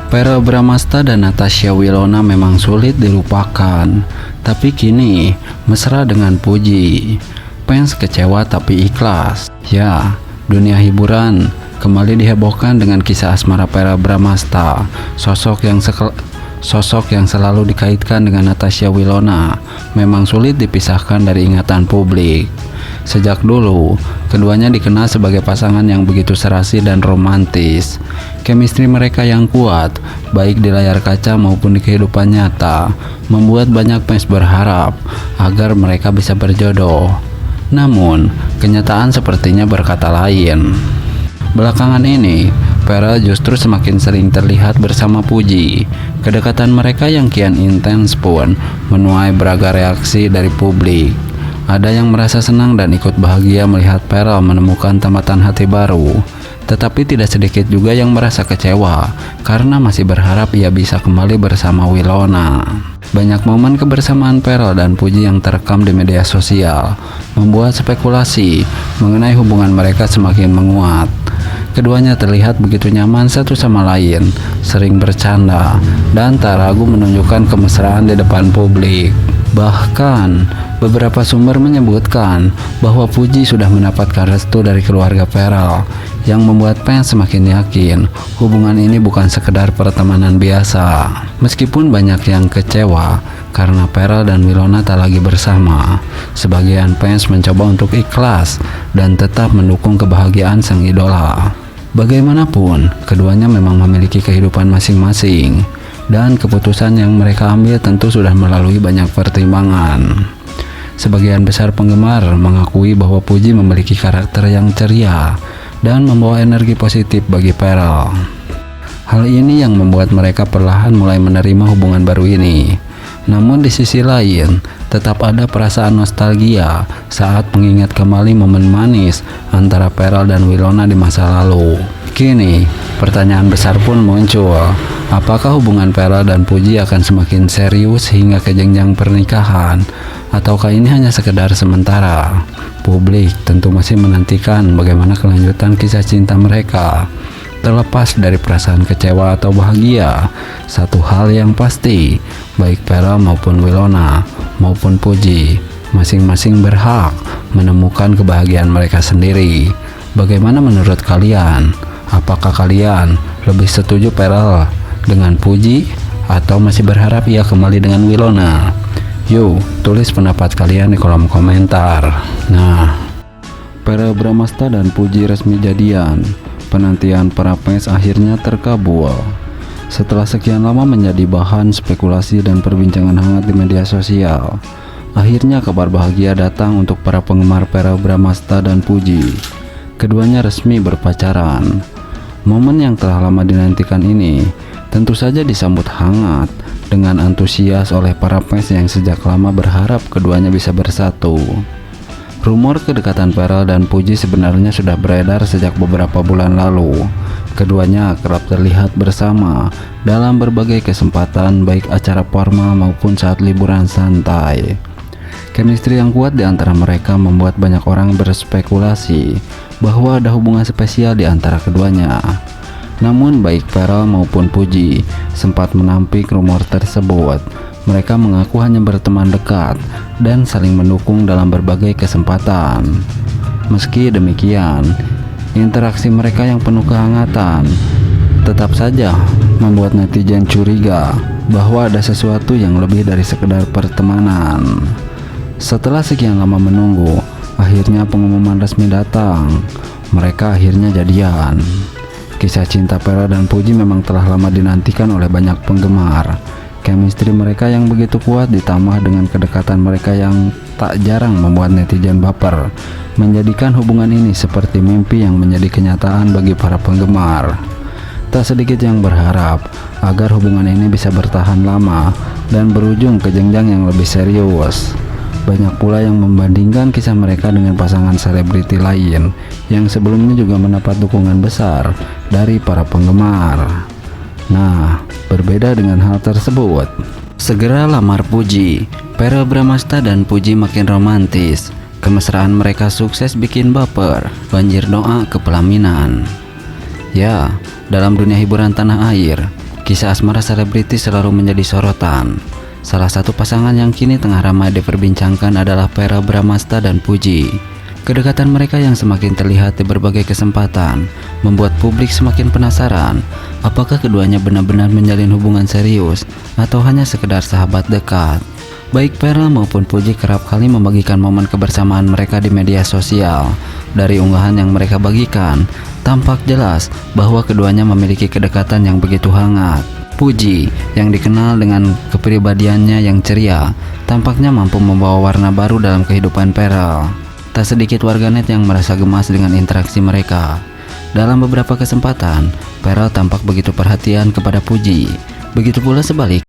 Verrell Bramasta dan Natasha Wilona memang sulit dilupakan, tapi kini mesra dengan Puji. Fans kecewa tapi ikhlas. Ya, dunia hiburan kembali dihebohkan dengan kisah asmara Verrell Bramasta, sosok yang selalu dikaitkan dengan Natasha Wilona memang sulit dipisahkan dari ingatan publik. Sejak dulu, keduanya dikenal sebagai pasangan yang begitu serasi dan romantis. Chemistry mereka yang kuat, baik di layar kaca maupun di kehidupan nyata, membuat banyak fans berharap agar mereka bisa berjodoh. Namun, kenyataan sepertinya berkata lain. Belakangan ini, Verrell justru semakin sering terlihat bersama Puji. Kedekatan mereka yang kian intens pun menuai beragam reaksi dari publik. Ada yang merasa senang dan ikut bahagia melihat Verrell menemukan tambatan hati baru, tetapi tidak sedikit juga yang merasa kecewa karena masih berharap ia bisa kembali bersama Wilona. Banyak momen kebersamaan Verrell dan Puji yang terekam di media sosial membuat spekulasi mengenai hubungan mereka semakin menguat. Keduanya terlihat begitu nyaman satu sama lain, sering bercanda, dan tak ragu menunjukkan kemesraan di depan publik. Bahkan, beberapa sumber menyebutkan bahwa Puji sudah mendapatkan restu dari keluarga Verrell, yang membuat fans semakin yakin hubungan ini bukan sekedar pertemanan biasa. Meskipun banyak yang kecewa karena Verrell dan Wilona tak lagi bersama, sebagian fans mencoba untuk ikhlas dan tetap mendukung kebahagiaan sang idola. Bagaimanapun, keduanya memang memiliki kehidupan masing-masing, dan keputusan yang mereka ambil tentu sudah melalui banyak pertimbangan. Sebagian besar penggemar mengakui bahwa Puji memiliki karakter yang ceria dan membawa energi positif bagi Verrell. Hal ini yang membuat mereka perlahan mulai menerima hubungan baru ini. Namun di sisi lain, tetap ada perasaan nostalgia saat mengingat kembali momen manis antara Verrell dan Wilona di masa lalu. Kini, pertanyaan besar pun muncul. Apakah hubungan Verrell dan Puji akan semakin serius hingga ke jenjang pernikahan? Ataukah ini hanya sekedar sementara? Publik tentu masih menantikan bagaimana kelanjutan kisah cinta mereka. Terlepas dari perasaan kecewa atau bahagia, satu hal yang pasti, baik Verrell maupun Wilona maupun Puji, masing-masing berhak menemukan kebahagiaan mereka sendiri. Bagaimana menurut kalian? Apakah kalian lebih setuju Verrell dengan Puji atau masih berharap ia kembali dengan Wilona? Yuk, tulis pendapat kalian di kolom komentar. Nah, Verrell Bramasta dan Puji resmi jadian. Penantian para fans akhirnya terkabul. Setelah sekian lama menjadi bahan spekulasi dan perbincangan hangat di media sosial, akhirnya kabar bahagia datang untuk para penggemar Verrell Bramasta dan Puji. Keduanya resmi berpacaran. Momen yang telah lama dinantikan ini tentu saja disambut hangat dengan antusias oleh para fans yang sejak lama berharap keduanya bisa bersatu. Rumor kedekatan Verrell dan Puji sebenarnya sudah beredar sejak beberapa bulan lalu. Keduanya kerap terlihat bersama dalam berbagai kesempatan, baik acara formal maupun saat liburan santai. Chemistry yang kuat di antara mereka membuat banyak orang berspekulasi bahwa ada hubungan spesial di antara keduanya. Namun baik Verrell maupun Puji sempat menampik rumor tersebut. Mereka mengaku hanya berteman dekat dan saling mendukung dalam berbagai kesempatan. Meski demikian, interaksi mereka yang penuh kehangatan tetap saja membuat netizen curiga bahwa ada sesuatu yang lebih dari sekedar pertemanan. Setelah sekian lama menunggu, akhirnya pengumuman resmi datang. Mereka akhirnya jadian. Kisah cinta Verrell dan Puji memang telah lama dinantikan oleh banyak penggemar. Chemistry mereka yang begitu kuat ditambah dengan kedekatan mereka yang tak jarang membuat netizen baper, menjadikan hubungan ini seperti mimpi yang menjadi kenyataan bagi para penggemar. Tak sedikit yang berharap agar hubungan ini bisa bertahan lama dan berujung ke jenjang yang lebih serius. Banyak pula yang membandingkan kisah mereka dengan pasangan selebriti lain yang sebelumnya juga mendapat dukungan besar dari para penggemar. Nah, berbeda dengan hal tersebut, segera lamar Puji. Verrell Bramasta dan Puji makin romantis. Kemesraan mereka sukses bikin baper, banjir doa ke pelaminan. Ya, dalam dunia hiburan tanah air, Kisah asmara selebritis selalu menjadi sorotan. Salah satu pasangan yang kini tengah ramai diperbincangkan adalah Verrell Bramasta dan Puji. Kedekatan mereka yang semakin terlihat di berbagai kesempatan membuat publik semakin penasaran apakah keduanya benar-benar menjalin hubungan serius atau hanya sekedar sahabat dekat. Baik Verrell maupun Puji kerap kali membagikan momen kebersamaan mereka di media sosial. Dari unggahan yang mereka bagikan, tampak jelas bahwa keduanya memiliki kedekatan yang begitu hangat. Puji, yang dikenal dengan kepribadiannya yang ceria, tampaknya mampu membawa warna baru dalam kehidupan Verrell. Tak sedikit warganet yang merasa gemas dengan interaksi mereka. Dalam beberapa kesempatan, Verrell tampak begitu perhatian kepada Puji. Begitu pula sebalik.